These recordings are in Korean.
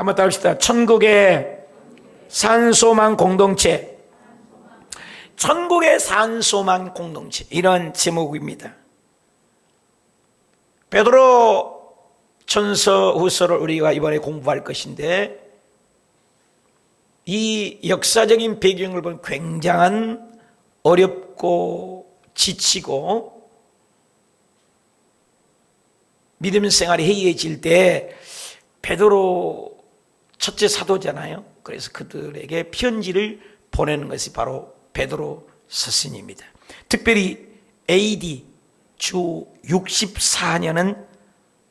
한번 따라합시다. 천국의 산소망 공동체. 천국의 산소망 공동체, 이런 제목입니다. 베드로 전서 후서를 우리가 이번에 공부할 것인데, 이 역사적인 배경을 보면 굉장한 어렵고 지치고 믿음 생활이 해이해질 때 베드로 첫째 사도잖아요. 그래서 그들에게 편지를 보내는 것이 바로 베드로 서신입니다. 특별히 AD 주 64년은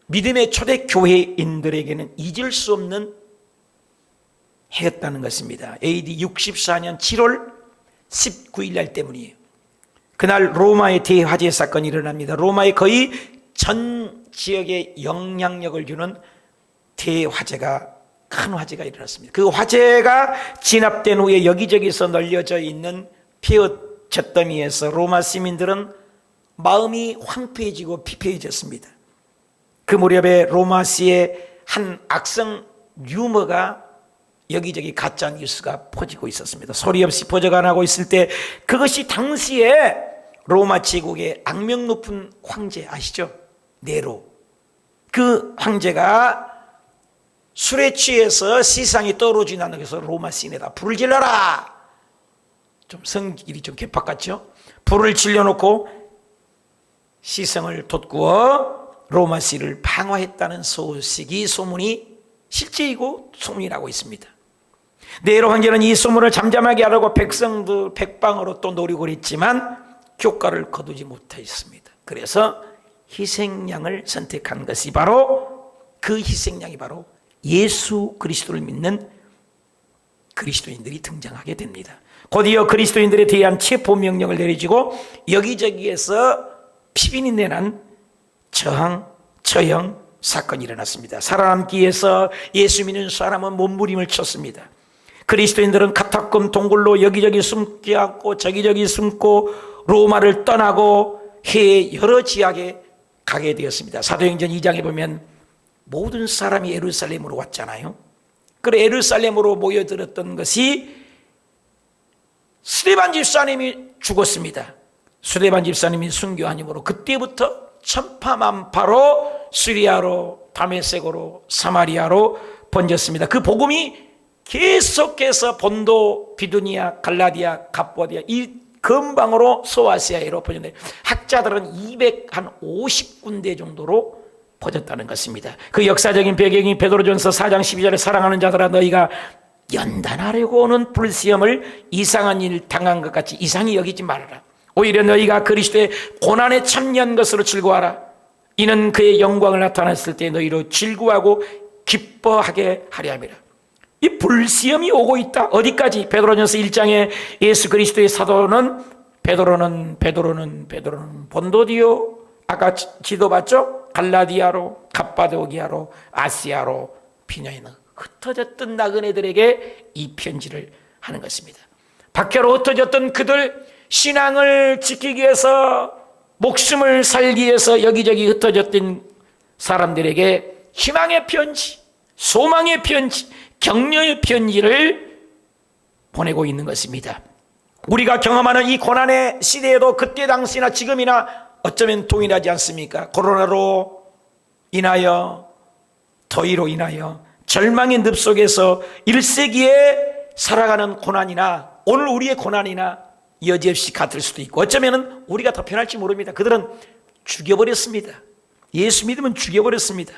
믿음의 초대 교회인들에게는 잊을 수 없는 해였다는 것입니다. AD 64년 7월 19일 날 때문이에요. 그날 로마의 대화재 사건이 일어납니다. 로마의 거의 전 지역에 영향력을 주는 대화재가, 큰 화재가 일어났습니다. 그 화재가 진압된 후에 여기저기서 널려져 있는 폐허 잿더미에서 로마 시민들은 마음이 황폐해지고 피폐해졌습니다. 그 무렵에 로마시의 한 악성 유머가 여기저기 가짜 뉴스가 퍼지고 있었습니다. 소리 없이 퍼져가고 있을 때, 그것이 당시에 로마 제국의 악명 높은 황제 아시죠? 네로. 그 황제가 술에 취해서 시상이 떨어지지 않게 해서 로마 시내에다 불을 질러라. 좀 성질이 좀 개팍 같죠? 불을 질려놓고 시성을 돋구어 로마 시를 방화했다는 소식이, 소문이 실제이고 소문이 나고 있습니다. 네로 황제는 이 소문을 잠잠하게 하려고 백성들 백방으로 또 노력을 했지만 효과를 거두지 못했습니다. 그래서 희생양을 선택한 것이 바로, 그 희생양이 바로 예수 그리스도를 믿는 그리스도인들이 등장하게 됩니다. 곧이어 그리스도인들에 대한 체포 명령을 내리지고 여기저기에서 피빈이 내난 처형 사건이 일어났습니다. 살아남기 위해서 예수 믿는 사람은 몸부림을 쳤습니다. 그리스도인들은 카타콤 동굴로 여기저기 숨지 않고 저기저기 숨고 로마를 떠나고 해외 여러 지역에 가게 되었습니다. 사도행전 2장에 보면 모든 사람이 예루살렘으로 왔잖아요. 그래 예루살렘으로 모여들었던 것이, 스데반 집사님이 죽었습니다. 스데반 집사님이 순교하님으로 그때부터 천파만파로 시리아로, 다메섹으로, 사마리아로 번졌습니다. 그 복음이 계속해서 본도, 비두니아, 갈라디아, 갑보디아, 이 근방으로 소아시아로 번졌는데, 학자들은 250군데 정도로 퍼졌다는 것입니다. 그 역사적인 배경이 베드로전서 4장 12절에 사랑하는 자들아 너희가 연단하려고 오는 불시험을 이상한 일 당한 것 같이 이상히 여기지 말아라. 오히려 너희가 그리스도의 고난에 참여한 것으로 즐거워하라. 이는 그의 영광을 나타냈을 때 너희로 즐거워하고 기뻐하게 하려 함이라. 이 불시험이 오고 있다. 어디까지? 베드로전서 1장에 예수 그리스도의 사도는 베드로는 본도디오, 아까 지도 봤죠? 갈라디아로, 갑바도기아로, 아시아로, 비냐에는 흩어졌던 나그네들에게 이 편지를 하는 것입니다. 박해로 흩어졌던 그들, 신앙을 지키기 위해서, 목숨을 살기 위해서 여기저기 흩어졌던 사람들에게 희망의 편지, 소망의 편지, 격려의 편지를 보내고 있는 것입니다. 우리가 경험하는 이 고난의 시대에도 그때 당시나 지금이나 어쩌면 동일하지 않습니까? 코로나로 인하여, 더위로 인하여, 절망의 늪 속에서 1세기에 살아가는 고난이나 오늘 우리의 고난이나 여지없이 같을 수도 있고, 어쩌면 우리가 더 편할지 모릅니다. 그들은 죽여버렸습니다. 예수 믿으면 죽여버렸습니다.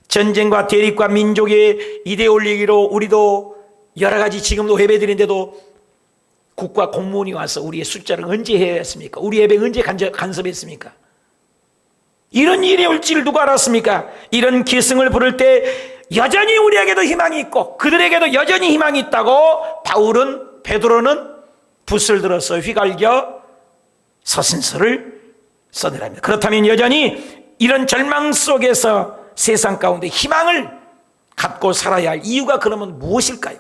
전쟁과 대립과 민족의 이데올로기로 우리도 여러 가지 지금도 예배드리는데도 국가 공무원이 와서 우리의 숫자를 언제 해야 했습니까? 우리 예배 언제 간섭했습니까? 이런 일이 올지를 누가 알았습니까? 이런 기승을 부를 때 여전히 우리에게도 희망이 있고 그들에게도 여전히 희망이 있다고 베드로는 붓을 들어서 휘갈겨 서신서를 써내랍니다. 그렇다면 여전히 이런 절망 속에서 세상 가운데 희망을 갖고 살아야 할 이유가 그러면 무엇일까요?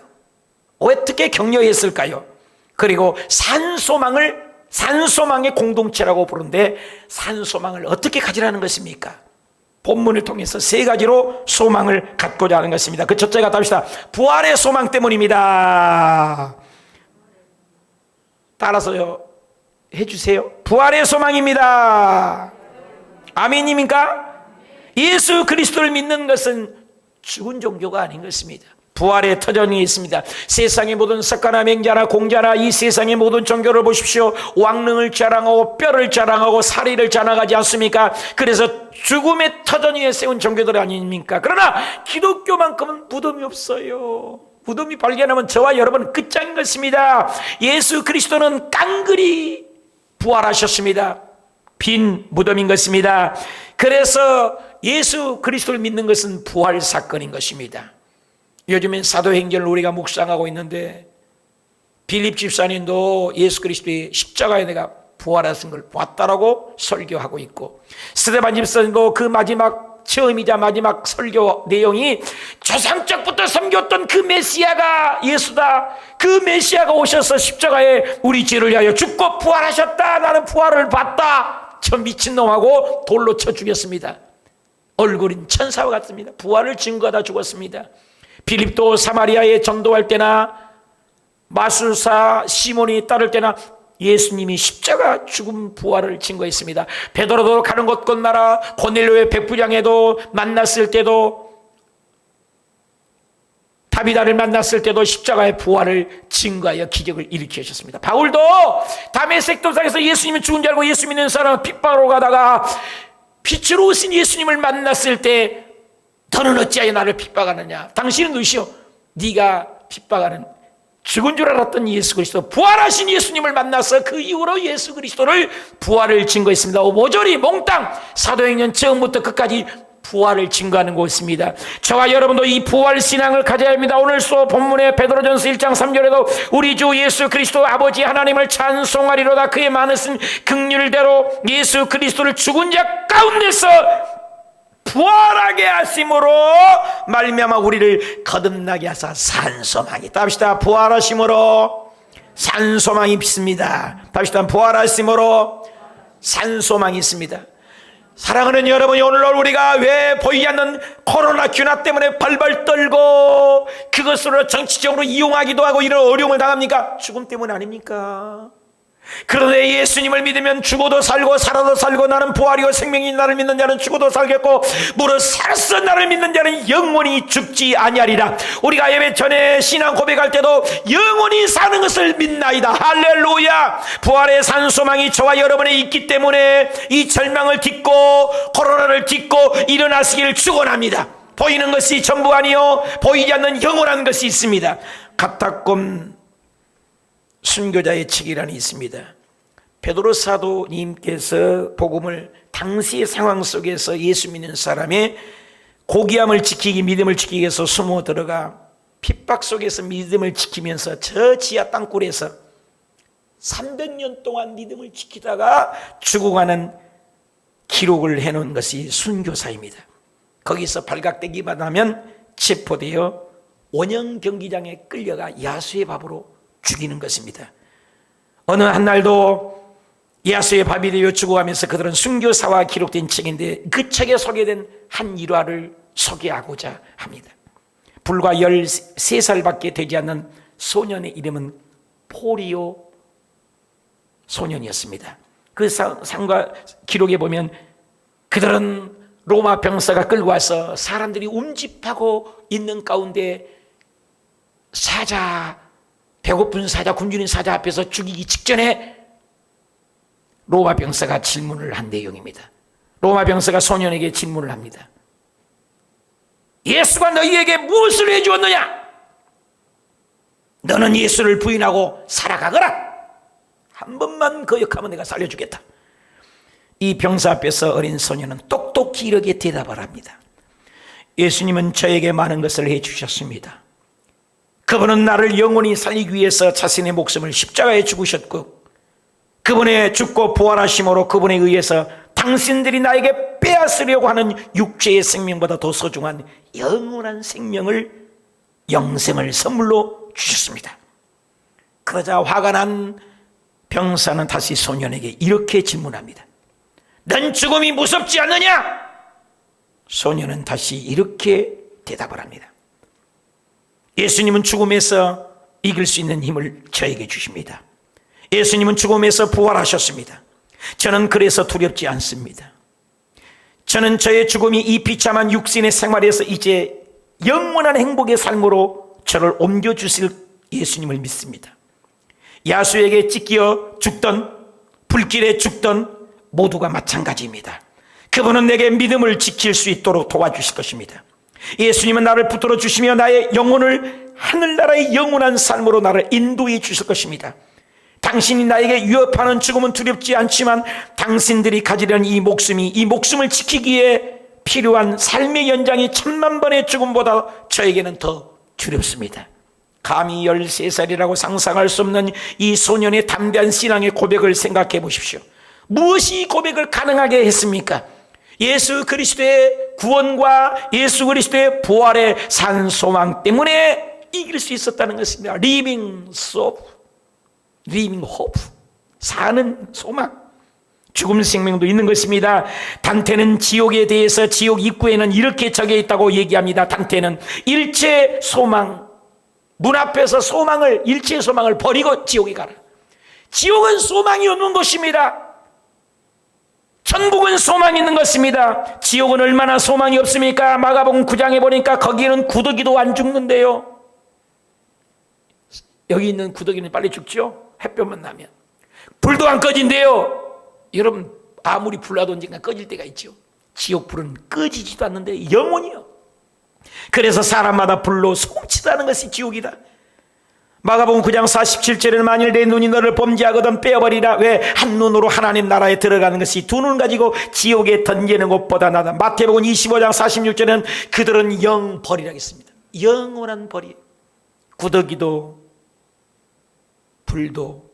어떻게 격려했을까요? 그리고 산소망의 공동체라고 부르는데, 산소망을 어떻게 가지라는 것입니까? 본문을 통해서 세 가지로 소망을 갖고자 하는 것입니다. 그 첫째가 답시다. 부활의 소망 때문입니다. 따라서요 해주세요. 부활의 소망입니다. 아멘입니까? 예수 그리스도를 믿는 것은 죽은 종교가 아닌 것입니다. 부활의 터전이 있습니다. 세상의 모든 석가나 맹자나 공자나 이 세상의 모든 종교를 보십시오. 왕릉을 자랑하고 뼈를 자랑하고 사리를 자랑하지 않습니까? 그래서 죽음의 터전 위에 세운 종교들 아닙니까? 그러나 기독교만큼은 무덤이 없어요. 무덤이 발견하면 저와 여러분은 끝장인 것입니다. 예수 그리스도는 깡그리 부활하셨습니다. 빈 무덤인 것입니다. 그래서 예수 그리스도를 믿는 것은 부활 사건인 것입니다. 요즘엔 사도행전을 우리가 묵상하고 있는데 빌립 집사님도 예수 그리스도의 십자가에 내가 부활하신 걸 봤다라고 설교하고 있고, 스데반 집사님도 그 마지막 처음이자 마지막 설교 내용이 조상적부터 섬겼던 그 메시아가 예수다. 그 메시아가 오셔서 십자가에 우리 죄를 위하여 죽고 부활하셨다. 나는 부활을 봤다. 저 미친놈하고 돌로 쳐 죽였습니다. 얼굴은 천사와 같습니다. 부활을 증거하다 죽었습니다. 빌립도 사마리아에 전도할 때나 마술사 시몬이 따를 때나 예수님이 십자가 죽음 부활을 증거했습니다. 베드로도 가는 곳곳마다 고넬료의 백부장에도 만났을 때도 다비다를 만났을 때도 십자가의 부활을 증거하여 기적을 일으키셨습니다. 바울도 다메섹 도상에서 예수님이 죽은 줄 알고 예수 믿는 사람은 핍박으로 가다가 빛으로 오신 예수님을 만났을 때 너는 어찌하여 나를 핍박하느냐? 당신은 누구시오? 네가 핍박하는 죽은 줄 알았던 예수 그리스도, 부활하신 예수님을 만나서 그 이후로 예수 그리스도를 부활을 증거했습니다. 모조리 몽땅 사도행전 처음부터 끝까지 부활을 증거하는 곳입니다. 저와 여러분도 이 부활 신앙을 가져야 합니다. 오늘 수 본문의 베드로전서 1장 3절에도 우리 주 예수 그리스도 아버지 하나님을 찬송하리로다. 그의 많으신 긍휼대로 예수 그리스도를 죽은 자 가운데서 부활하게 하심으로 말미암아 우리를 거듭나게 하사 산소망이, 답시다. 부활하심으로 산소망이 있습니다. 답시다. 부활하심으로 산소망이 있습니다. 사랑하는 여러분, 오늘날 우리가 왜 보이지 않는 코로나 균화 때문에 발발 떨고 그것으로 정치적으로 이용하기도 하고 이런 어려움을 당합니까? 죽음 때문 아닙니까? 그런데 예수님을 믿으면 죽어도 살고 살아도 살고, 나는 부활이요 생명이, 나를 믿는 자는 죽어도 살겠고 무릇 살아서 나를 믿는 자는 영원히 죽지 아니하리라. 우리가 예배 전에 신앙 고백할 때도 영원히 사는 것을 믿나이다. 할렐루야. 부활의 산소망이 저와 여러분에 있기 때문에 이 절망을 딛고 코로나를 딛고 일어나시기를 축원합니다. 보이는 것이 전부 아니요 보이지 않는 영원한 것이 있습니다. 카타콤 순교자의 책이라는 있습니다. 베드로 사도님께서 복음을 당시의 상황 속에서 예수 믿는 사람의 고귀함을 지키기, 믿음을 지키기 위해서 숨어 들어가 핍박 속에서 믿음을 지키면서 저 지하 땅굴에서 300년 동안 믿음을 지키다가 죽어가는 기록을 해놓은 것이 순교사입니다. 거기서 발각되기만 하면 체포되어 원형 경기장에 끌려가 야수의 밥으로 죽이는 것입니다. 어느 한날도 야수의 밥이 되어 죽어가면서 그들은 순교사와 기록된 책인데 그 책에 소개된 한 일화를 소개하고자 합니다. 불과 13살밖에 되지 않는 소년의 이름은 포리오 소년이었습니다. 그 상과 기록에 보면 그들은 로마 병사가 끌고 와서 사람들이 운집하고 있는 가운데 사자, 배고픈 사자, 굶주린 사자 앞에서 죽이기 직전에 로마 병사가 질문을 한 내용입니다. 로마 병사가 소년에게 질문을 합니다. 예수가 너희에게 무엇을 해주었느냐? 너는 예수를 부인하고 살아가거라. 한 번만 거역하면 내가 살려주겠다. 이 병사 앞에서 어린 소년은 똑똑히 이렇게 대답을 합니다. 예수님은 저에게 많은 것을 해주셨습니다. 그분은 나를 영원히 살리기 위해서 자신의 목숨을 십자가에 죽으셨고, 그분의 죽고 부활하심으로 그분에 의해서 당신들이 나에게 빼앗으려고 하는 육체의 생명보다 더 소중한 영원한 생명을, 영생을 선물로 주셨습니다. 그러자 화가 난 병사는 다시 소년에게 이렇게 질문합니다. 넌 죽음이 무섭지 않느냐? 소녀는 다시 이렇게 대답을 합니다. 예수님은 죽음에서 이길 수 있는 힘을 저에게 주십니다. 예수님은 죽음에서 부활하셨습니다. 저는 그래서 두렵지 않습니다. 저는 저의 죽음이 이 비참한 육신의 생활에서 이제 영원한 행복의 삶으로 저를 옮겨주실 예수님을 믿습니다. 야수에게 찢겨 죽던, 불길에 죽던 모두가 마찬가지입니다. 그분은 내게 믿음을 지킬 수 있도록 도와주실 것입니다. 예수님은 나를 붙들어 주시며 나의 영혼을 하늘나라의 영원한 삶으로 나를 인도해 주실 것입니다. 당신이 나에게 위협하는 죽음은 두렵지 않지만 당신들이 가지려는 이 목숨을 지키기에 필요한 삶의 연장이 1000만 번의 죽음보다 저에게는 더 두렵습니다. 감히 13살이라고 상상할 수 없는 이 소년의 담대한 신앙의 고백을 생각해 보십시오. 무엇이 이 고백을 가능하게 했습니까? 예수 그리스도의 구원과 예수 그리스도의 부활의 산 소망 때문에 이길 수 있었다는 것입니다. Living hope, 사는 소망, 죽음 생명도 있는 것입니다. 단테는 지옥에 대해서 지옥 입구에는 이렇게 적혀 있다고 얘기합니다. 단테는 일체 소망, 문 앞에서 일체 소망을 버리고 지옥에 가라. 지옥은 소망이 없는 것입니다. 천국은 소망이 있는 것입니다. 지옥은 얼마나 소망이 없습니까? 마가복음 9장에 보니까 거기에는 구더기도 안 죽는데요. 여기 있는 구더기는 빨리 죽죠? 햇볕만 나면. 불도 안 꺼진대요. 여러분, 아무리 불 놔뒀는가 꺼질 때가 있죠. 지옥 불은 꺼지지도 않는데 영원히요. 그래서 사람마다 불로 소금치다는 것이 지옥이다. 마가복음 9장 47절에는 만일 내 눈이 너를 범죄하거든 빼어버리라. 왜? 한 눈으로 하나님 나라에 들어가는 것이 두 눈 가지고 지옥에 던지는 것보다 나다. 마태복음 25장 46절에는 그들은 영 벌이라고 했습니다. 영원한 벌이. 구더기도 불도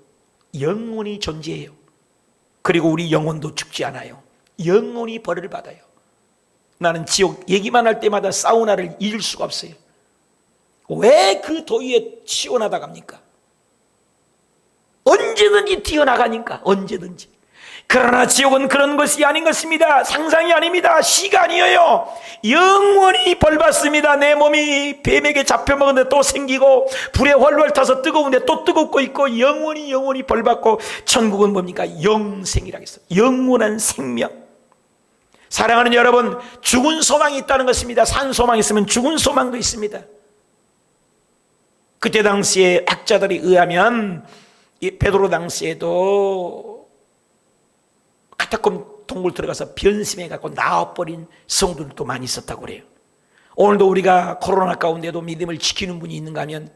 영원히 존재해요. 그리고 우리 영혼도 죽지 않아요. 영원히 벌을 받아요. 나는 지옥 얘기만 할 때마다 사우나를 잊을 수가 없어요. 왜 그 더위에 시원하다 갑니까? 언제든지 뛰어나가니까, 언제든지. 그러나 지옥은 그런 것이 아닌 것입니다. 상상이 아닙니다. 시가 아니에요. 영원히 벌 받습니다. 내 몸이 뱀에게 잡혀먹었는데 또 생기고, 불에 활활 타서 뜨거운데 또 뜨겁고 있고, 영원히 벌 받고. 천국은 뭡니까? 영생이라고 했어요. 영원한 생명. 사랑하는 여러분, 죽은 소망이 있다는 것입니다. 산 소망이 있으면 죽은 소망도 있습니다. 그때 당시에 학자들에 의하면 이 베드로 당시에도 카타콤 동굴 들어가서 변심해갖고 나와버린 성도들도 많이 있었다고 그래요. 오늘도 우리가 코로나 가운데도 믿음을 지키는 분이 있는가 하면,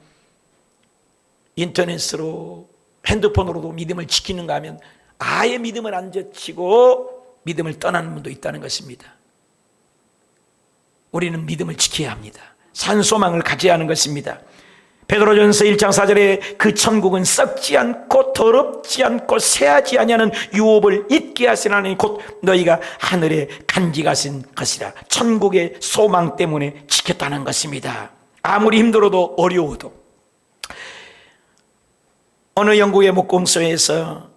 인터넷으로 핸드폰으로도 믿음을 지키는가 하면 아예 믿음을 안 젖히고 믿음을 떠나는 분도 있다는 것입니다. 우리는 믿음을 지켜야 합니다. 산소망을 가져야 하는 것입니다. 베드로전서 1장 4절에 그 천국은 썩지 않고 더럽지 않고 새하지 아니하는 유업을 잊게 하시나니 곧 너희가 하늘에 간직하신 것이라. 천국의 소망 때문에 지켰다는 것입니다. 아무리 힘들어도 어려워도. 어느 영국의 목공소에서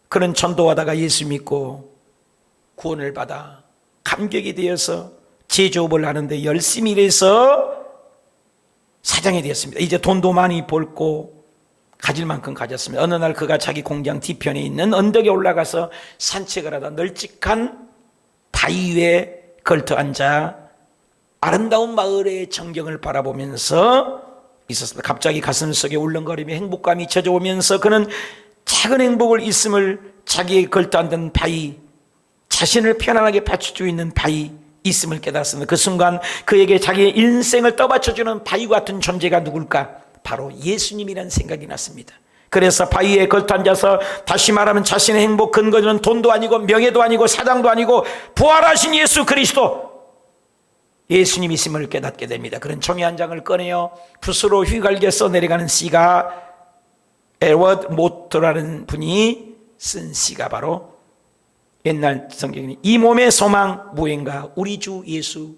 그는 전도하다가 예수 믿고 구원을 받아 감격이 되어서 제조업을 하는데 열심히 일해서 사장이 되었습니다. 이제 돈도 많이 벌고 가질 만큼 가졌습니다. 어느 날 그가 자기 공장 뒤편에 있는 언덕에 올라가서 산책을 하다 널찍한 바위 위에 걸터 앉아 아름다운 마을의 전경을 바라보면서 있었습니다. 갑자기 가슴속에 울렁거리며 행복감이 찾아오면서 그는 작은 행복을 있음을, 자기의 걸터 앉은 바위, 자신을 편안하게 받쳐주고 있는 바위 있음을 깨달았습니다. 그 순간 그에게 자기의 인생을 떠받쳐주는 바위 같은 존재가 누굴까? 바로 예수님이라는 생각이 났습니다. 그래서 바위에 걸터 앉아서, 다시 말하면 자신의 행복 근거는 돈도 아니고 명예도 아니고 사장도 아니고 부활하신 예수 그리스도, 예수님 있음을 깨닫게 됩니다. 그런 종이 한 장을 꺼내어 붓으로 휘갈겨 써내려가는 시가, 에드워드 모트라는 분이 쓴 시가 바로 옛날 성경에 이 몸의 소망 무엇인가? 우리 주 예수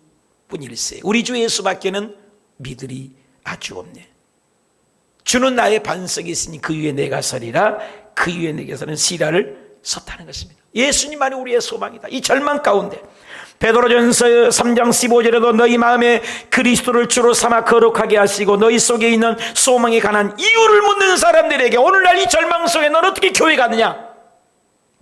뿐일세. 우리 주 예수밖에는 믿으리 아주 없네. 주는 나의 반석이 있으니 그 위에 내가 서리라. 그 위에 내게서는 시라를 썼다는 것입니다. 예수님만이 우리의 소망이다. 이 절망 가운데 베드로전서 3장 15절에도 너희 마음에 그리스도를 주로 삼아 거룩하게 하시고 너희 속에 있는 소망에 관한 이유를 묻는 사람들에게 오늘날 이 절망 속에 넌 어떻게 교회 갔느냐?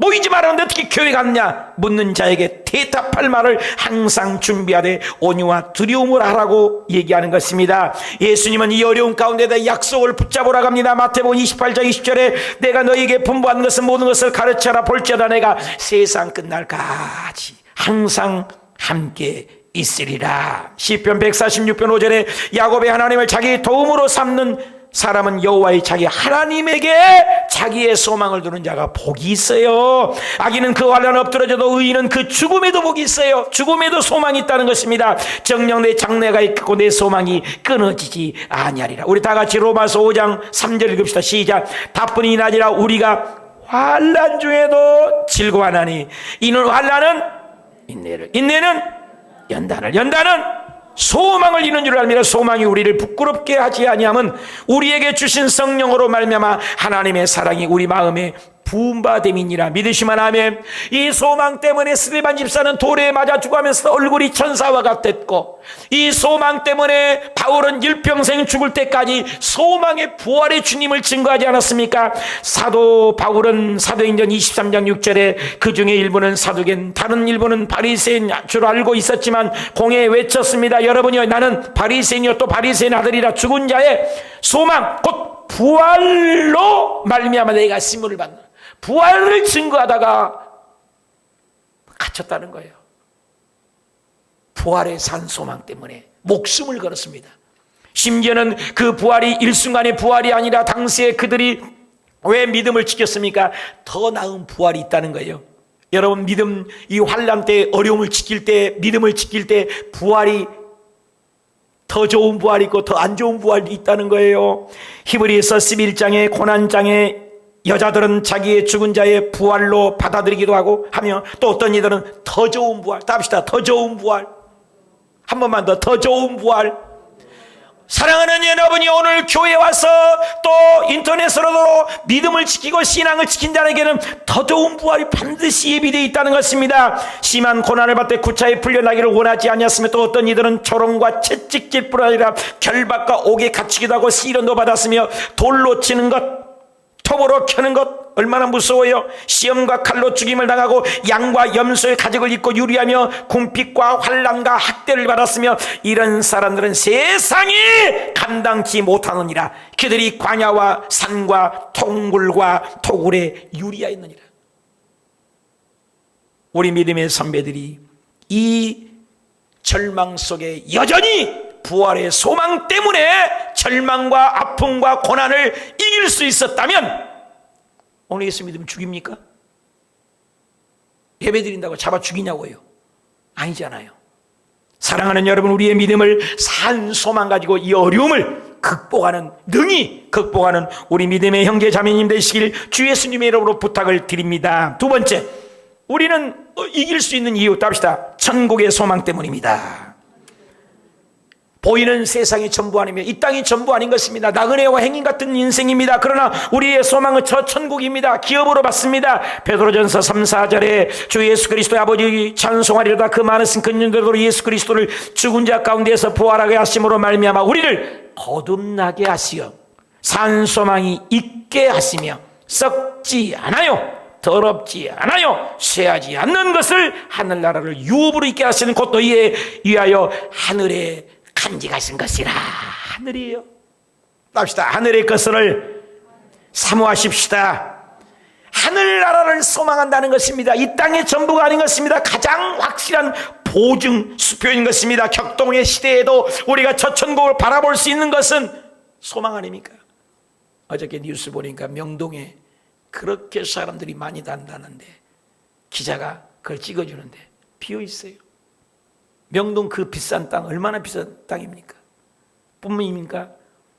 모이지 말았는데 어떻게 교회 갔느냐? 묻는 자에게 대답할 말을 항상 준비하되 온유와 두려움을 하라고 얘기하는 것입니다. 예수님은 이 어려운 가운데다 약속을 붙잡으라 합니다. 마태복음 28장 20절에 내가 너희에게 분부한 것은 모든 것을 가르쳐라. 볼지어다 내가 세상 끝날까지 항상 함께 있으리라. 시편 146편 5절에 야곱의 하나님을 자기 도움으로 삼는 사람은 여호와의 자기 하나님에게 자기의 소망을 두는 자가 복이 있어요. 악인은 그 환난에 엎드러져도 의인은 그 죽음에도 복이 있어요. 죽음에도 소망이 있다는 것입니다. 정녕 내 장래가 있고 내 소망이 끊어지지 아니하리라. 우리 다 같이 로마서 5장 3절 읽읍시다. 시작. 다뿐이 나지라 우리가 환난 중에도 즐거워하나니 이는 환난은 인내를, 인내는 연단을, 연단은 소망을 이루는 줄 압니다. 소망이 우리를 부끄럽게 하지 아니함은 우리에게 주신 성령으로 말미암아 하나님의 사랑이 우리 마음에 부음받음이니라. 믿으시면 아멘. 이 소망 때문에 스데반 집사는 돌에 맞아 죽어가면서 얼굴이 천사와 같았고, 이 소망 때문에 바울은 일평생 죽을 때까지 소망의 부활의 주님을 증거하지 않았습니까? 사도 바울은 사도행전 23장 6절에 그 중에 일부는 사두개인 다른 일부는 바리새인 줄 알고 있었지만 공에 외쳤습니다. 여러분이요, 나는 바리새인이요 또 바리새인 아들이라. 죽은 자의 소망 곧 부활로 말미암아 내가 심문을 받는, 부활을 증거하다가 갇혔다는 거예요. 부활의 산 소망 때문에 목숨을 걸었습니다. 심지어는 그 부활이 일순간의 부활이 아니라 당시에 그들이 왜 믿음을 지켰습니까? 더 나은 부활이 있다는 거예요. 여러분, 믿음, 이 환난 때, 어려움을 지킬 때, 믿음을 지킬 때 부활이 더 좋은 부활이 있고 더 안 좋은 부활이 있다는 거예요. 히브리서 11장의 고난장에 여자들은 자기의 죽은 자의 부활로 받아들이기도 하고 하며, 또 어떤 이들은 더 좋은 부활, 다 합시다. 더 좋은 부활. 한 번만 더 좋은 부활. 사랑하는 여러분이 오늘 교회에 와서 또 인터넷으로도 믿음을 지키고 신앙을 지킨 자에게는 더 좋은 부활이 반드시 예비되어 있다는 것입니다. 심한 고난을 받되 구차히 풀려나기를 원하지 않았으며, 또 어떤 이들은 조롱과 채찍질 뿐 아니라 결박과 옥에 갇히기도 하고 시련도 받았으며, 돌로 치는 것, 톱으로 켜는 것 얼마나 무서워요. 시험과 칼로 죽임을 당하고 양과 염소의 가죽을 입고 유리하며 궁핍과 환난과 학대를 받았으며, 이런 사람들은 세상이 감당치 못하느니라. 그들이 광야와 산과 동굴과 토굴에 유리하였느니라. 우리 믿음의 선배들이 이 절망 속에 여전히 부활의 소망 때문에 절망과 아픔과 고난을 이길 수 있었다면 오늘 예수 믿으면 죽입니까? 예배드린다고 잡아 죽이냐고요? 아니잖아요. 사랑하는 여러분, 우리의 믿음을 산 소망 가지고 이 어려움을 극복하는, 능히 극복하는 우리 믿음의 형제 자매님 되시길 주 예수님의 이름으로 부탁을 드립니다. 두 번째, 우리는 이길 수 있는 이유 답시다. 천국의 소망 때문입니다. 보이는 세상이 전부 아니며 이 땅이 전부 아닌 것입니다. 나그네와 행인 같은 인생입니다. 그러나 우리의 소망은 저 천국입니다. 기업으로 받습니다. 베드로전서 3, 4절에 주 예수 그리스도의 아버지 찬송하리로다. 그 많으신 근년대로 예수 그리스도를 죽은 자 가운데서 부활하게 하심으로 말미암아 우리를 거듭나게 하시어 산 소망이 있게 하시며 썩지 않아요, 더럽지 않아요, 쇠하지 않는 것을 하늘나라를 유업으로 있게 하시는 곧 너희에 위하여 하늘에 간직하신 것이라. 하늘이에요. 합시다. 하늘의 것을 사모하십시다. 하늘나라를 소망한다는 것입니다. 이 땅의 전부가 아닌 것입니다. 가장 확실한 보증 수표인 것입니다. 격동의 시대에도 우리가 저 천국을 바라볼 수 있는 것은 소망 아닙니까? 어저께 뉴스 보니까 명동에 그렇게 사람들이 많이 단다는데 기자가 그걸 찍어주는데 비어 있어요. 명동 그 비싼 땅, 얼마나 비싼 땅입니까? 뿐입니까?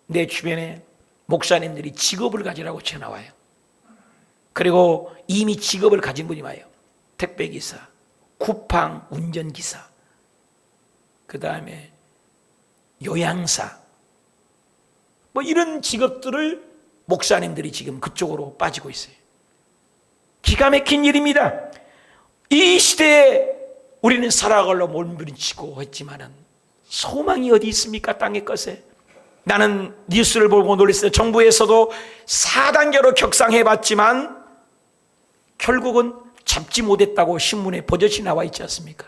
내 주변에 목사님들이 직업을 가지라고 전화 와요. 그리고 이미 직업을 가진 분이 와요. 택배기사, 쿠팡 운전기사, 그 다음에 요양사, 뭐 이런 직업들을 목사님들이 지금 그쪽으로 빠지고 있어요. 기가 막힌 일입니다. 이 시대에 우리는 살아가려 몸부림치고 했지만은 소망이 어디 있습니까? 땅의 것에. 나는 뉴스를 보고 놀랐어요. 정부에서도 4단계로 격상해봤지만 결국은 잡지 못했다고 신문에 버젓이 나와 있지 않습니까?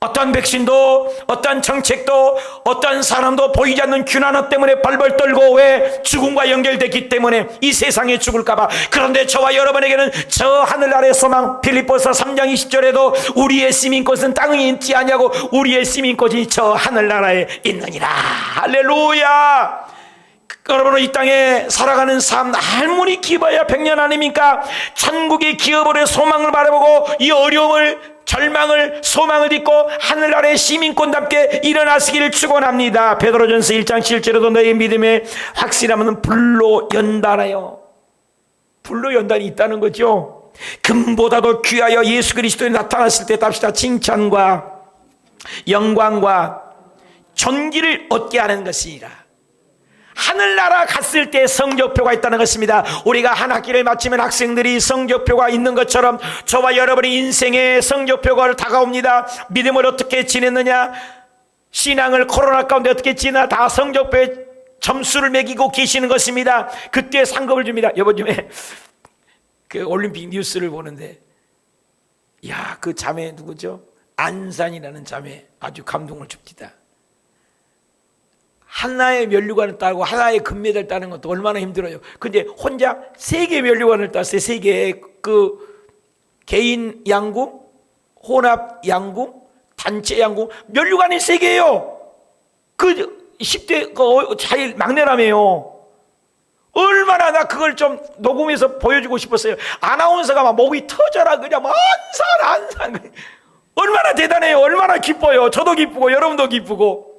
어떤 백신도, 어떤 정책도, 어떤 사람도 보이지 않는 균하나 때문에 발벌 떨고, 왜? 죽음과 연결됐기 때문에 이 세상에 죽을까봐. 그런데 저와 여러분에게는 저 하늘 아래 소망, 필립보서 3장 20절에도 우리의 시민꽃은 땅에 있지 아니하고 우리의 시민꽃이 저 하늘나라에 있느니라. 할렐루야. 여러분은 이 땅에 살아가는 삶, 할머니 기뻐야 100년 아닙니까? 천국의 기업의 소망을 바라보고 이 어려움을, 절망을, 소망을 딛고 하늘나라의 시민권답게 일어나시기를 축원합니다. 베드로전서 1장 7절에도 너의 믿음의 확실함은 불로 연단하여. 불로 연단이 있다는 거죠. 금보다도 귀하여 예수 그리스도에 나타났을 때 답시다. 칭찬과 영광과 존귀를 얻게 하는 것이라. 하늘나라 갔을 때 성적표가 있다는 것입니다. 우리가 한 학기를 마치면 학생들이 성적표가 있는 것처럼 저와 여러분의 인생에 성적표가 다가옵니다. 믿음을 어떻게 지냈느냐, 신앙을 코로나 가운데 어떻게 지나, 다 성적표에 점수를 매기고 계시는 것입니다. 그때 상급을 줍니다. 이번 주에 그 올림픽 뉴스를 보는데, 야, 그 자매 누구죠? 안산이라는 자매 아주 감동을 줍니다. 하나의 면류관을 따고 하나의 금메달 따는 것도 얼마나 힘들어요. 근데 혼자 3개 면류관을 땄어요. 3개. 그 개인 양궁, 혼합 양궁, 단체 양궁, 면류관이 3개예요. 그 10대 그 자일 막내라며요. 얼마나 나 그걸 좀 녹음해서 보여주고 싶었어요. 아나운서가 막 목이 터져라 그냥 안산 얼마나 대단해요. 얼마나 기뻐요. 저도 기쁘고 여러분도 기쁘고.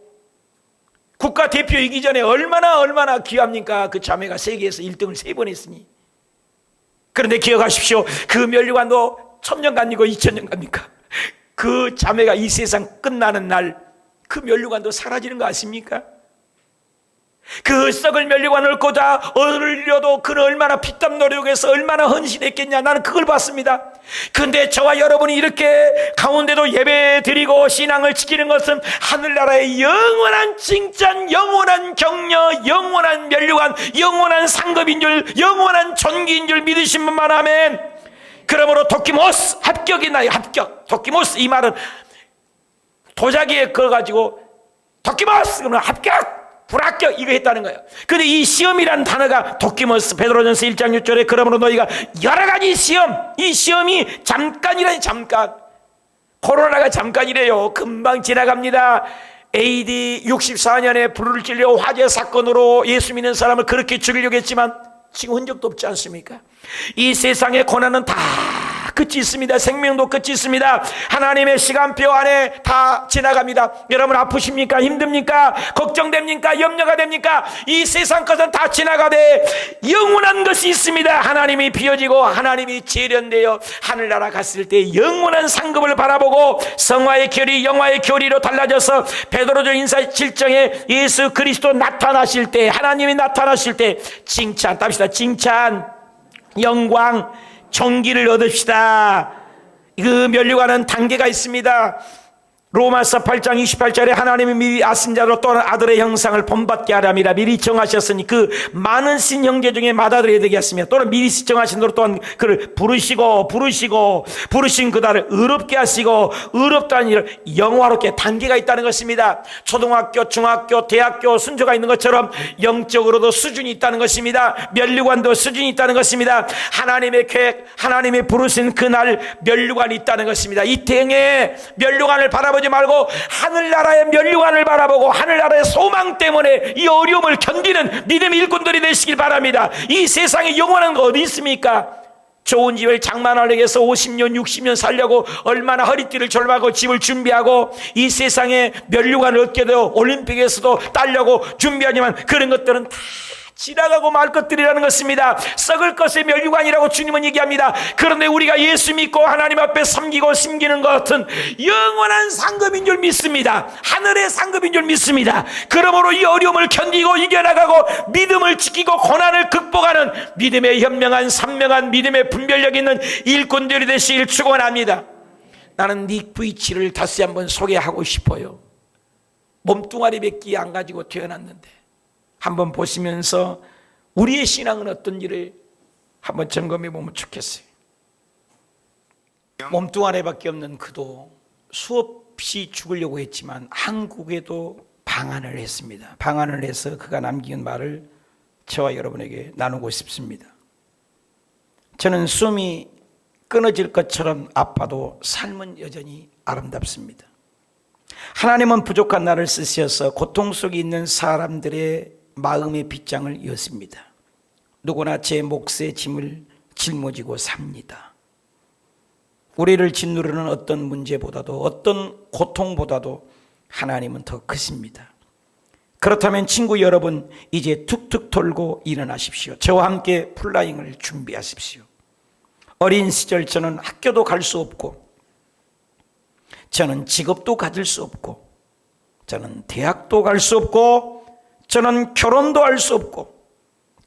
국가대표 이기 전에 얼마나 귀합니까? 그 자매가 세계에서 1등을 3번 했으니. 그런데 기억하십시오. 그 면류관도 1000년간이고 2000년간입니까? 그 자매가 이 세상 끝나는 날 그 면류관도 사라지는 거 아십니까? 그 썩을 면류관을 꽂아 얻으려도 그는 얼마나 피땀 노력해서 얼마나 헌신했겠냐. 나는 그걸 봤습니다. 근데 저와 여러분이 이렇게 가운데도 예배 드리고 신앙을 지키는 것은 하늘나라의 영원한 칭찬, 영원한 격려, 영원한 면류관, 영원한 상급인 줄, 영원한 존귀인 줄 믿으신 분만 하면. 그러므로 도키모스 합격이 나요. 합격. 도키모스, 이 말은 도자기에 그어가지고 도키모스 그러면 합격, 불합격 이거 했다는 거예요. 근데 이 시험이라는 단어가 도키모스, 베드로전서 1장 6절에 그러므로 너희가 여러 가지 시험, 이 시험이 잠깐이라니. 잠깐. 코로나가 잠깐이래요. 금방 지나갑니다. AD 64년에 불을 찔려 화재 사건으로 예수 믿는 사람을 그렇게 죽이려고 했지만 지금 흔적도 없지 않습니까? 이 세상의 고난은 다 끝이 있습니다. 생명도 끝이 있습니다. 하나님의 시간표 안에 다 지나갑니다. 여러분 아프십니까? 힘듭니까? 걱정됩니까? 염려가 됩니까? 이 세상 것은 다 지나가되 영원한 것이 있습니다. 하나님이 비워지고 하나님이 재련되어 하늘나라 갔을 때 영원한 상급을 바라보고 성화의 결이 영화의 결의로 달라져서 베드로전 인사 7장에 예수 그리스도 나타나실 때, 하나님이 나타나실 때 칭찬, 답시다. 칭찬, 영광, 존귀를 얻읍시다. 그 면류관은 단계가 있습니다. 로마서 8장 28절에 하나님이 미리 아신자로 또한 아들의 형상을 본받게 하람이라 미리 정하셨으니 그 많은 신 형제 중에 맏아들이 되게 하시며 또는 미리 정하신 대로 또한 그를 부르신 그다를 의롭게 하시고 의롭다는 일을 영화롭게. 단계가 있다는 것입니다. 초등학교, 중학교, 대학교 순서가 있는 것처럼 영적으로도 수준이 있다는 것입니다. 면류관도 수준이 있다는 것입니다. 하나님의 계획, 하나님의 부르신 그날 면류관이 있다는 것입니다. 이 땅에 면류관을 바라보지 말고 하늘나라의 면류관을 바라보고 하늘나라의 소망 때문에 이 어려움을 견디는 믿음의 일꾼들이 되시길 바랍니다. 이 세상에 영원한 거 어디 있습니까? 좋은 집을 장만하려고 해서 50년 60년 살려고 얼마나 허리띠를 졸라고 집을 준비하고 이 세상에 면류관을 얻게 되어 올림픽에서도 따려고 준비하지만 그런 것들은 다 지나가고 말 것들이라는 것입니다. 썩을 것의 면류관이라고 주님은 얘기합니다. 그런데 우리가 예수 믿고 하나님 앞에 섬기고 심기는 것은 영원한 상급인 줄 믿습니다. 하늘의 상급인 줄 믿습니다. 그러므로 이 어려움을 견디고 이겨나가고 믿음을 지키고 고난을 극복하는 믿음의 현명한 선명한 믿음의 분별력 있는 일꾼들이 되시길 축원합니다. 나는 닉 부이치를 다시 한번 소개하고 싶어요. 몸뚱아리 몇 개 안 가지고 태어났는데 한번 보시면서 우리의 신앙은 어떤 일을 한번 점검해 보면 좋겠어요. 몸뚱아리밖에 없는 그도 수없이 죽으려고 했지만 한국에도 방한을 했습니다. 방한을 해서 그가 남긴 말을 저와 여러분에게 나누고 싶습니다. 저는 숨이 끊어질 것처럼 아파도 삶은 여전히 아름답습니다. 하나님은 부족한 나를 쓰셔서 고통 속에 있는 사람들의 마음의 빗장을 여습니다. 누구나 제 몫의 짐을 짊어지고 삽니다. 우리를 짓누르는 어떤 문제보다도 어떤 고통보다도 하나님은 더 크십니다. 그렇다면 친구 여러분, 이제 툭툭 털고 일어나십시오. 저와 함께 플라잉을 준비하십시오. 어린 시절 저는 학교도 갈 수 없고, 저는 직업도 가질 수 없고, 저는 대학도 갈 수 없고, 저는 결혼도 할 수 없고,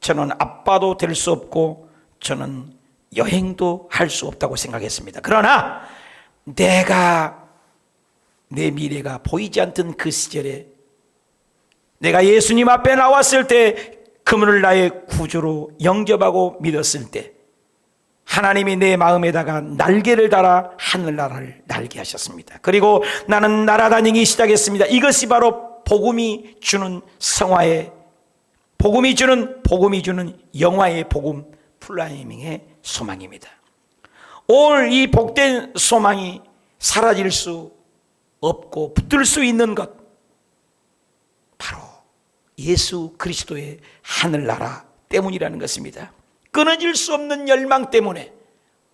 저는 아빠도 될 수 없고, 저는 여행도 할 수 없다고 생각했습니다. 그러나 내 미래가 보이지 않던 그 시절에 내가 예수님 앞에 나왔을 때 그분을 나의 구주로 영접하고 믿었을 때 하나님이 내 마음에다가 날개를 달아 하늘나라를 날게 하셨습니다. 그리고 나는 날아다니기 시작했습니다. 이것이 바로 복음이 주는 성화의, 복음이 주는 영화의 복음, 플라이밍의 소망입니다. 오늘 이 복된 소망이 사라질 수 없고 붙들 수 있는 것, 바로 예수 그리스도의 하늘나라 때문이라는 것입니다. 끊어질 수 없는 열망 때문에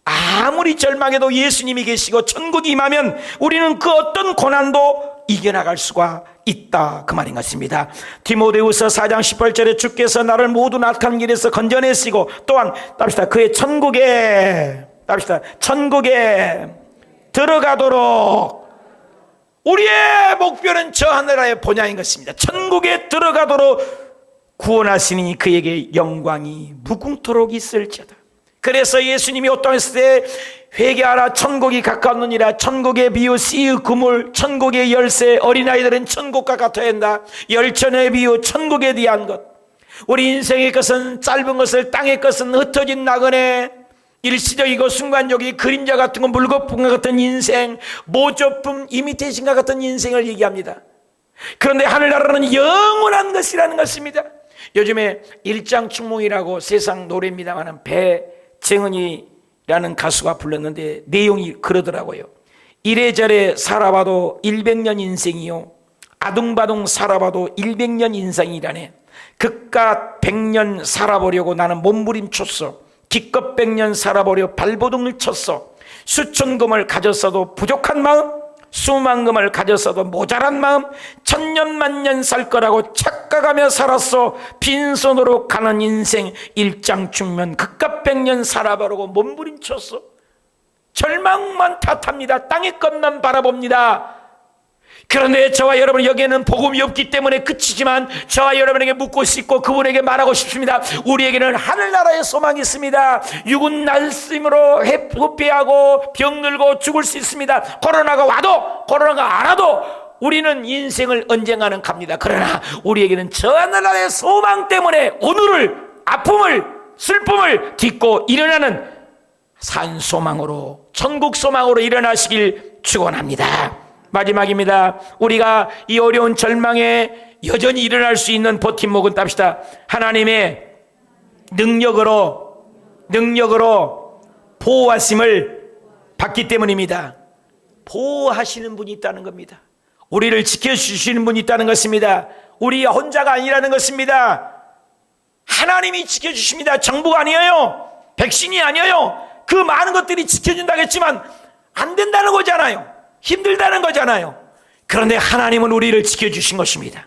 아무리 절망해도 예수님이 계시고 천국이 임하면 우리는 그 어떤 고난도 이겨나갈 수가 있다, 그 말인 것입니다. 디모데후서 4장 18절에 주께서 나를 모든 악한 길에서 건져내시고 또한 그의 천국에 들어가도록, 우리의 목표는 저 하늘나라의 본향인 것입니다. 천국에 들어가도록 구원하시니 그에게 영광이 무궁토록 있을지어다. 그래서 예수님이 오땅했을 때 회개하라, 천국이 가까웠느니라. 천국의 비유 씨의 그물, 천국의 열쇠, 어린아이들은 천국과 같아야 한다. 열천의 비유, 천국에 대한 것. 우리 인생의 것은 짧은 것을, 땅의 것은 흩어진 나그네, 일시적이고 순간적이 그림자 같은 거, 물거품과 같은 인생, 모조품, 이미테이션과 같은 인생을 얘기합니다. 그런데 하늘나라는 영원한 것이라는 것입니다. 요즘에 일장춘몽이라고 세상 노래입니다만 배정은이라는 가수가 불렀는데 내용이 그러더라고요. 이래저래 살아봐도 100년 인생이요, 아둥바둥 살아봐도 100년 인생이라네. 그깟 100년 살아보려고 나는 몸부림쳤어. 기껏 100년 살아보려 발버둥을 쳤어. 수천금을 가졌어도 부족한 마음, 수만금을 가졌어도 모자란 마음, 천년만년 살 거라고 착각하며 살았어. 빈손으로 가는 인생 일장춘면 그깟 100년 살아보려고 몸부림쳤어. 절망만 탓합니다. 땅의 것만 바라봅니다. 그런데 저와 여러분, 여기에는 복음이 없기 때문에 그치지만 저와 여러분에게 묻고 싶고 그분에게 말하고 싶습니다. 우리에게는 하늘나라의 소망이 있습니다. 육은 날씨으로 회피하고 병들고 죽을 수 있습니다. 코로나가 와도 코로나가 안 와도 우리는 인생을 언젠가는 갑니다. 그러나 우리에게는 저 하늘나라의 소망 때문에 오늘을, 아픔을, 슬픔을 딛고 일어나는 산소망으로, 천국 소망으로 일어나시길 축원합니다. 마지막입니다. 우리가 이 어려운 절망에 여전히 일어날 수 있는 버팀목은 땁시다. 하나님의 능력으로 보호하심을 받기 때문입니다. 보호하시는 분이 있다는 겁니다. 우리를 지켜주시는 분이 있다는 것입니다. 우리 혼자가 아니라는 것입니다. 하나님이 지켜주십니다. 정부가 아니에요. 백신이 아니에요. 그 많은 것들이 지켜준다고 했지만 안 된다는 거잖아요. 힘들다는 거잖아요. 그런데 하나님은 우리를 지켜주신 것입니다.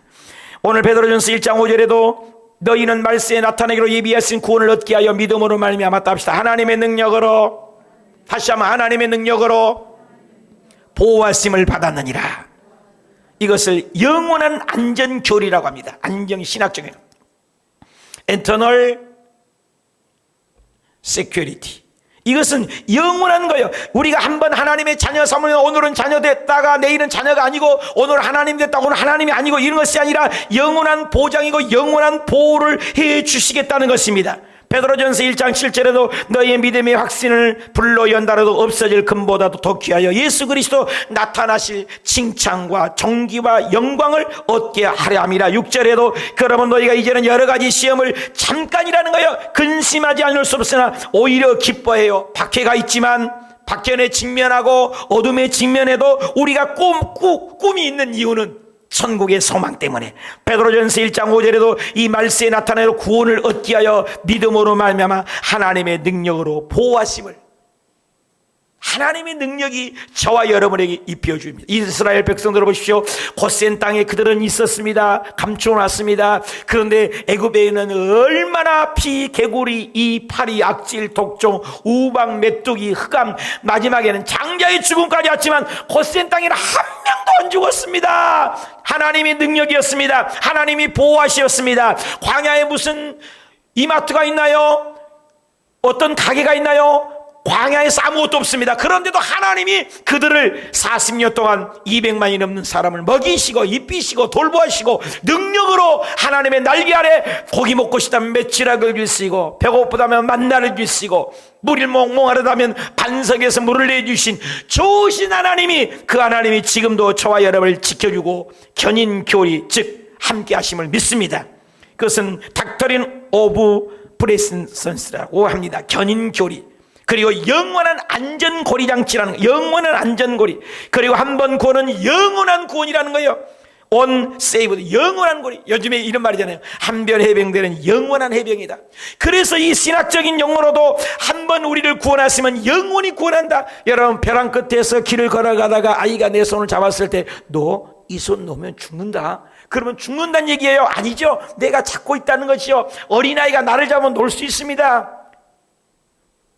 오늘 베드로전서 1장 5절에도 너희는 말세에 나타내기로 예비하신 구원을 얻게 하여 믿음으로 말미암았다 합시다. 하나님의 능력으로, 다시 한번 하나님의 능력으로 보호하심을 받았느니라. 이것을 영원한 안전교리라고 합니다. 안정신학적인 Internal Security. 이것은 영원한 거예요. 우리가 한번 하나님의 자녀 삼으면 오늘은 자녀 됐다가 내일은 자녀가 아니고, 오늘 하나님 됐다가 오늘 하나님이 아니고, 이런 것이 아니라 영원한 보장이고 영원한 보호를 해 주시겠다는 것입니다. 베드로전서 1장 7절에도 너희의 믿음의 확신을 불로 연달아도 없어질 금보다도 더 귀하여 예수 그리스도 나타나실 칭찬과 존귀와 영광을 얻게 하려 함이라. 6절에도 그러면 너희가 이제는 여러 가지 시험을 잠깐이라는 거예요. 근심하지 않을 수 없으나 오히려 기뻐해요. 박해가 있지만 박해에 직면하고 어둠에 직면해도 우리가 꿈이 있는 이유는 천국의 소망 때문에. 베드로전서 1장 5절에도 이 말세에 나타나는 구원을 얻기 위하여 믿음으로 말미암아 하나님의 능력으로 보호하심을, 하나님의 능력이 저와 여러분에게 입혀줍니다. 이스라엘 백성들 보십시오. 고센 땅에 그들은 있었습니다. 감추어놨습니다. 그런데 애굽에는 얼마나 피, 개구리, 이, 파리, 악질, 독종, 우방, 메뚜기, 흑암, 마지막에는 장자의 죽음까지 왔지만 고센 땅에는 한 명도 안 죽었습니다. 하나님의 능력이었습니다. 하나님이 보호하셨습니다. 광야에 무슨 이마트가 있나요? 어떤 가게가 있나요? 광야에서 아무것도 없습니다. 그런데도 하나님이 그들을 40년 동안 200만이 넘는 사람을 먹이시고 입히시고 돌보시고 능력으로 하나님의 날개 아래 고기 먹고 싶다면 맷지락을 주시고 배고프다면 만나를 주시고 물을 몽롱하려다면 반석에서 물을 내주신 좋으신 하나님이, 그 하나님이 지금도 저와 여러분을 지켜주고 견인교리, 즉 함께 하심을 믿습니다. 그것은 닥터린 오브 프레센스라고 합니다. 견인교리. 그리고 영원한 안전고리장치라는, 영원한 안전고리. 그리고 한 번 구원은 영원한 구원이라는 거예요. on saved, 영원한 고리. 요즘에 이런 말이잖아요. 한별 해병대는 영원한 해병이다. 그래서 이 신학적인 용어로도 한 번 우리를 구원하시면 영원히 구원한다. 여러분, 벼랑 끝에서 길을 걸어가다가 아이가 내 손을 잡았을 때 너 이 손 놓으면 죽는다. 그러면 죽는다는 얘기예요? 아니죠. 내가 잡고 있다는 것이요. 어린아이가 나를 잡으면 놀 수 있습니다.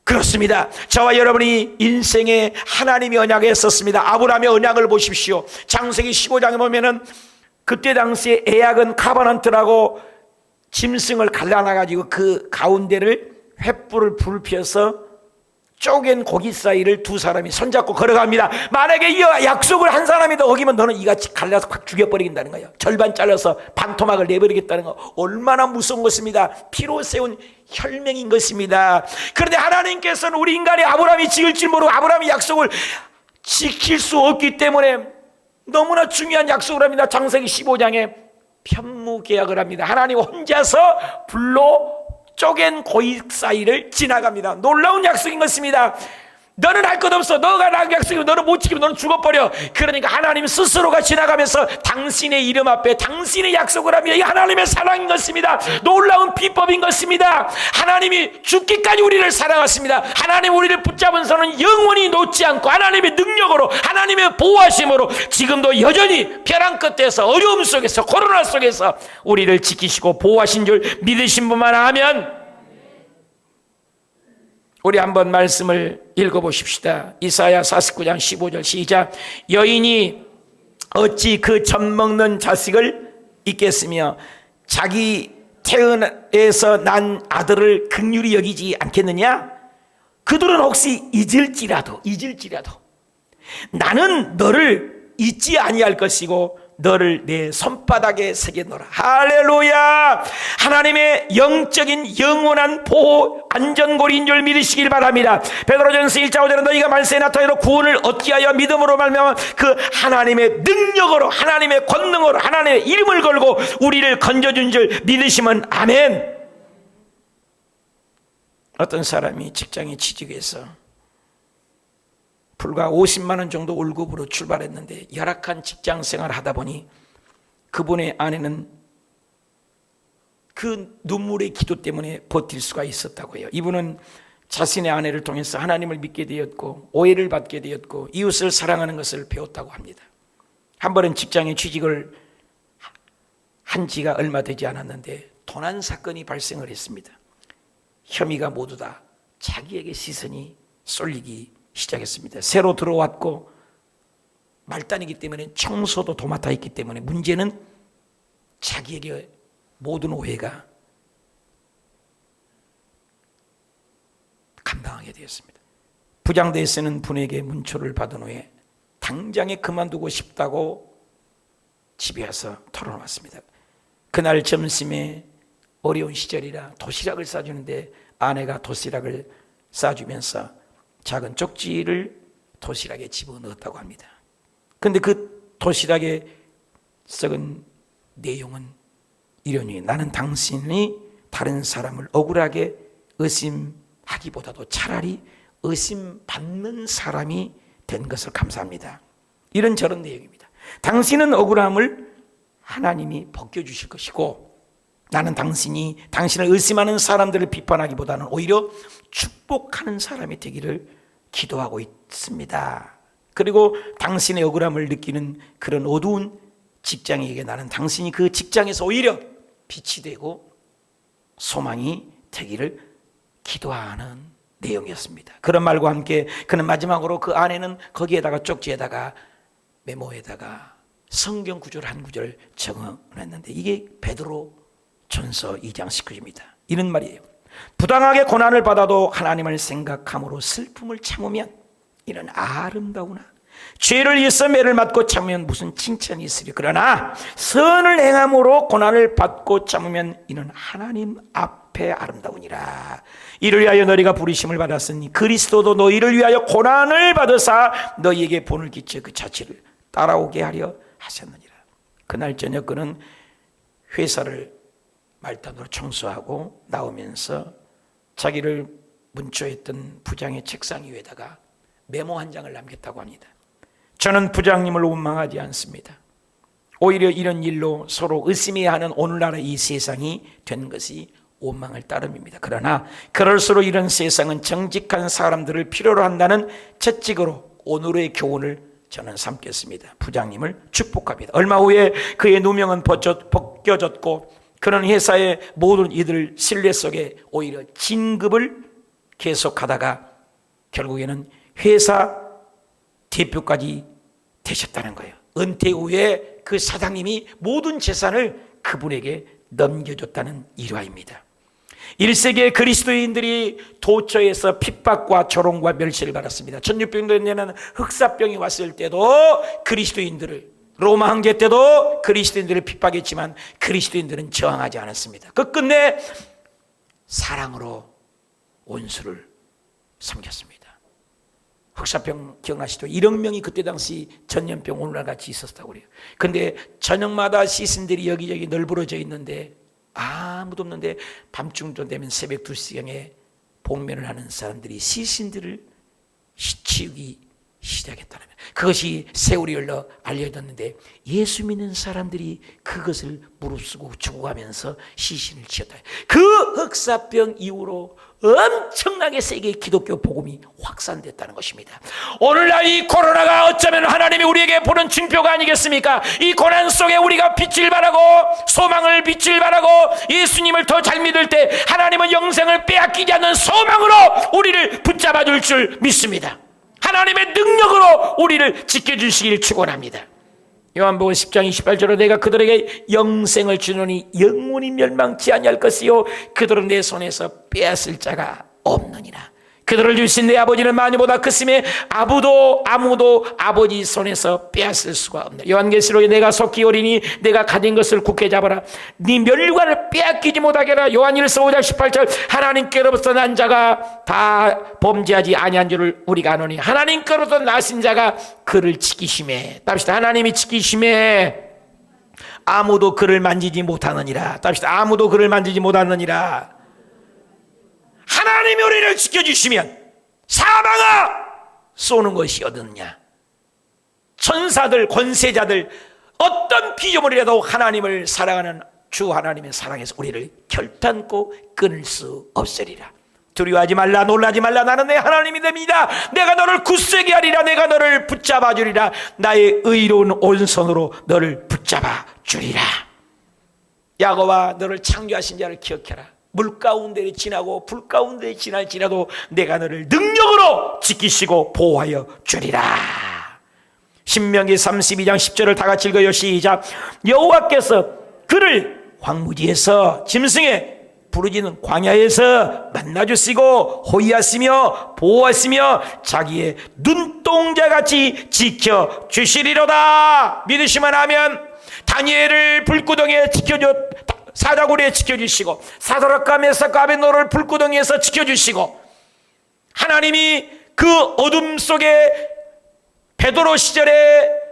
그렇습니다. 저와 여러분이 인생에 하나님이 언약을 했었습니다. 아브라함의 언약을 보십시오. 창세기 15장에 보면은 그때 당시에 에약은 카바난트라고 짐승을 갈라놔가지고 그 가운데를 횃불을 불 피워서 쪼갠 고기 사이를 두 사람이 손잡고 걸어갑니다. 만약에 이 약속을 한 사람이 더 어기면 너는 이같이 갈라서 확 죽여버리겠다는 거예요. 절반 잘라서 반토막을 내버리겠다는 거. 얼마나 무서운 것입니다. 피로 세운 혈맹인 것입니다. 그런데 하나님께서는 우리 인간이 아브라함이 지을 줄 모르고 아브라함이 약속을 지킬 수 없기 때문에 너무나 중요한 약속을 합니다. 창세기 15장에 편무계약을 합니다. 하나님 혼자서 불로 쪼갠 고기 사이를 지나갑니다. 놀라운 약속인 것입니다. 너는 할 것 없어. 너가 난 약속이면 너는 못 지키면 너는 죽어버려. 그러니까 하나님 스스로가 지나가면서 당신의 이름 앞에 당신의 약속을 합니다. 이 하나님의 사랑인 것입니다. 놀라운 비법인 것입니다. 하나님이 죽기까지 우리를 사랑하십니다. 하나님 우리를 붙잡은 손은 영원히 놓지 않고 하나님의 능력으로, 하나님의 보호하심으로 지금도 여전히 벼랑 끝에서, 어려움 속에서, 코로나 속에서 우리를 지키시고 보호하신 줄 믿으신 분만 하면, 우리 한번 말씀을 읽어보십시다. 이사야 49장 15절 시작. 여인이 어찌 그 젖 먹는 자식을 잊겠으며 자기 태은에서 난 아들을 긍휼히 여기지 않겠느냐? 그들은 혹시 잊을지라도 나는 너를 잊지 아니할 것이고 너를 내 손바닥에 새겨놓으라. 할렐루야. 하나님의 영적인 영원한 보호 안전고리인 줄 믿으시길 바랍니다. 베드로전서 1장 5절에 너희가 말세에 나타나도 구원을 얻기 위하여 믿음으로 말미암아 그 하나님의 능력으로, 하나님의 권능으로, 하나님의 이름을 걸고 우리를 건져준 줄 믿으시면 아멘. 어떤 사람이 직장에 취직해서 불과 50만 원 정도 월급으로 출발했는데 열악한 직장 생활을 하다 보니 그분의 아내는 그 눈물의 기도 때문에 버틸 수가 있었다고 해요. 이분은 자신의 아내를 통해서 하나님을 믿게 되었고 오해를 받게 되었고 이웃을 사랑하는 것을 배웠다고 합니다. 한 번은 직장에 취직을 한 지가 얼마 되지 않았는데 도난 사건이 발생을 했습니다. 혐의가 모두 다 자기에게 시선이 쏠리기 시작했습니다. 새로 들어왔고 말단이기 때문에 청소도 도맡아 있기 때문에 문제는 자기에게 모든 오해가 감당하게 되었습니다. 부장대에 쓰는 분에게 문초를 받은 후에 당장에 그만두고 싶다고 집에 와서 털어놓았습니다. 그날 점심에 어려운 시절이라 도시락을 싸주는데 아내가 도시락을 싸주면서 작은 쪽지를 도시락에 집어넣었다고 합니다. 그런데 그 도시락에 썩은 내용은 이러니 나는 당신이 다른 사람을 억울하게 의심하기보다도 차라리 의심받는 사람이 된 것을 감사합니다. 이런 저런 내용입니다. 당신은 억울함을 하나님이 벗겨주실 것이고 나는 당신을 의심하는 사람들을 비판하기보다는 오히려 축복하는 사람이 되기를 기도하고 있습니다. 그리고 당신의 억울함을 느끼는 그런 어두운 직장인에게 나는 당신이 그 직장에서 오히려 빛이 되고 소망이 되기를 기도하는 내용이었습니다. 그런 말과 함께 그는 마지막으로 그 아내는 거기에다가 쪽지에다가 메모에다가 성경 구절 한 구절 적어냈는데 이게 베드로 전서 2장 19절입니다. 이런 말이에요. 부당하게 고난을 받아도 하나님을 생각함으로 슬픔을 참으면 이는 아름다우나 죄를 위해서 매를 맞고 참으면 무슨 칭찬이 있으리. 그러나 선을 행함으로 고난을 받고 참으면 이는 하나님 앞에 아름다우니라. 이를 위하여 너희가 부르심을 받았으니 그리스도도 너희를 위하여 고난을 받으사 너희에게 본을 끼쳐 그 자취를 따라오게 하려 하셨느니라. 그날 저녁 그는 회사를 말단으로 청소하고 나오면서 자기를 문초했던 부장의 책상 위에다가 메모 한 장을 남겼다고 합니다. 저는 부장님을 원망하지 않습니다. 오히려 이런 일로 서로 의심해야 하는 오늘날의 이 세상이 된 것이 원망을 따름입니다. 그러나 그럴수록 이런 세상은 정직한 사람들을 필요로 한다는 채찍으로 오늘의 교훈을 저는 삼겠습니다. 부장님을 축복합니다. 얼마 후에 그의 누명은 벗겨졌고 그는 회사의 모든 이들 신뢰 속에 오히려 진급을 계속하다가 결국에는 회사 대표까지 되셨다는 거예요. 은퇴 후에 그 사장님이 모든 재산을 그분에게 넘겨줬다는 일화입니다. 1세기의 그리스도인들이 도처에서 핍박과 조롱과 멸시를 받았습니다. 1600년에는 흑사병이 왔을 때도 그리스도인들을, 로마 황제 때도 그리스도인들을 핍박했지만 그리스도인들은 저항하지 않았습니다. 끝끝내 사랑으로 원수를 섬겼습니다. 흑사병 기억나시죠? 1억 명이 그때 당시 전염병 오늘날 같이 있었다고 그래요. 근데 저녁마다 시신들이 여기저기 널브러져 있는데 아무도 없는데 밤중도 되면 새벽 2시경에 복면을 하는 사람들이 시신들을 치우기 시작했다는 거예요. 그것이 세월이 흘러 알려졌는데 예수 믿는 사람들이 그것을 무릅쓰고 죽어가면서 시신을 치웠다. 그 흑사병 이후로 엄청나게 세계 기독교 복음이 확산됐다는 것입니다. 오늘날 이 코로나가 어쩌면 하나님이 우리에게 보는 징표가 아니겠습니까? 이 고난 속에 우리가 빛을 발하고 소망을 빛을 발하고 예수님을 더 잘 믿을 때 하나님은 영생을 빼앗기지 않는 소망으로 우리를 붙잡아 줄 줄 믿습니다. 하나님의 능력으로 우리를 지켜주시길 축원합니다. 요한복음 10장 28절로 내가 그들에게 영생을 주노니 영원히 멸망치 아니할 것이요 그들은 내 손에서 빼앗을 자가 없느니라. 그들을 주신 내 아버지는 많이보다 크심에 아무도 아버지 손에서 빼앗을 수가 없네. 요한계시록에 내가 속히 오리니 내가 가진 것을 굳게 잡아라. 네 멸류관을 빼앗기지 못하게 하라. 요한일서 5장 18절 하나님께로부터 난 자가 다 범죄하지 아니한 줄을 우리가 아노니 하나님께로부터 나신 자가 그를 지키심에. 답시다. 하나님이 지키심에 아무도 그를 만지지 못하느니라. 답시다. 아무도 그를 만지지 못하느니라. 하나님이 우리를 지켜주시면 사망아 쏘는 것이 어딨냐. 천사들 권세자들 어떤 피조물이라도 하나님을 사랑하는 주 하나님의 사랑에서 우리를 결단코 끊을 수 없으리라. 두려워하지 말라 놀라지 말라 나는 내 하나님이 됩니다. 내가 너를 굳세게 하리라. 내가 너를 붙잡아 주리라. 나의 의로운 오른손으로 너를 붙잡아 주리라. 야곱아 너를 창조하신 자를 기억해라. 물 가운데 지나고 불 가운데 지나도 내가 너를 능력으로 지키시고 보호하여 주리라. 신명기 32장 10절을 다 같이 읽어요. 시작. 여호와께서 그를 황무지에서 짐승의 부르짖는 광야에서 만나주시고 호위하시며 보호하시며 자기의 눈동자같이 지켜주시리로다. 믿으시면 하면 다니엘을 불구덩이에 사자굴에 지켜주시고 사드락과 메삭과 아벳노를 불구덩이에서 지켜주시고 하나님이 그 어둠 속에 베드로 시절에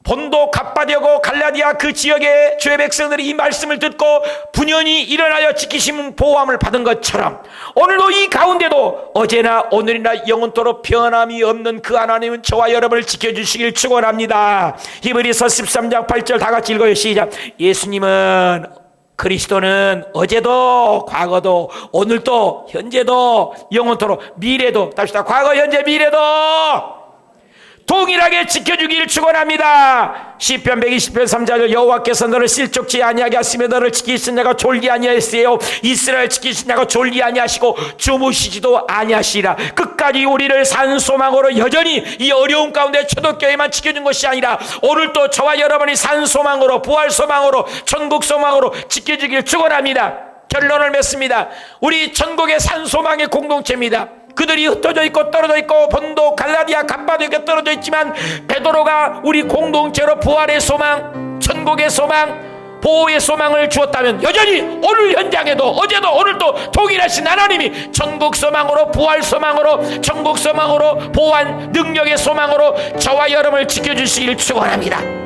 본도 갑바디오고 갈라디아 그 지역의 주의 백성들이 이 말씀을 듣고 분연히 일어나여 지키신 보호함을 받은 것처럼 오늘도 이 가운데도 어제나 오늘이나 영원토록 변함이 없는 그 하나님은 저와 여러분을 지켜주시길 축원합니다. 히브리서 13장 8절 다 같이 읽어요. 시작. 예수님은 그리스도는 어제도 과거도 오늘도 현재도 영원토록 미래도 답시다. 과거 현재 미래도 동일하게 지켜주기를 축원합니다. 시편 120편 3절 여호와께서 너를 실족치 아니하게 하시며 너를 지키신 자가 졸기 아니하였으요 이스라엘 지키신 자가 졸기 아니하시고 주무시지도 아니하시리라. 끝까지 우리를 산소망으로 여전히 이 어려운 가운데 초대교회만 지켜준 것이 아니라 오늘도 저와 여러분이 산소망으로 부활소망으로 천국소망으로 지켜주기를 축원합니다. 결론을 맺습니다. 우리 천국의 산소망의 공동체입니다. 그들이 흩어져 있고 떨어져 있고 본도 갈라디아 갑바도에 떨어져 있지만 베드로가 우리 공동체로 부활의 소망, 천국의 소망, 보호의 소망을 주었다면 여전히 오늘 현장에도 어제도 오늘도 동일하신 하나님이 천국 소망으로 부활 소망으로 천국 소망으로 보호한 능력의 소망으로 저와 여러분을 지켜주시길 축원합니다.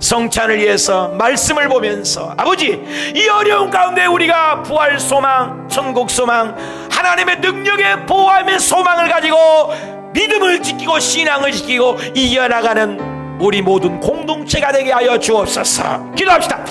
성찬을 위해서 말씀을 보면서 아버지 이 어려운 가운데 우리가 부활 소망, 천국 소망, 하나님의 능력의 보호함의 소망을 가지고 믿음을 지키고 신앙을 지키고 이겨나가는 우리 모든 공동체가 되게 하여 주옵소서. 기도합시다.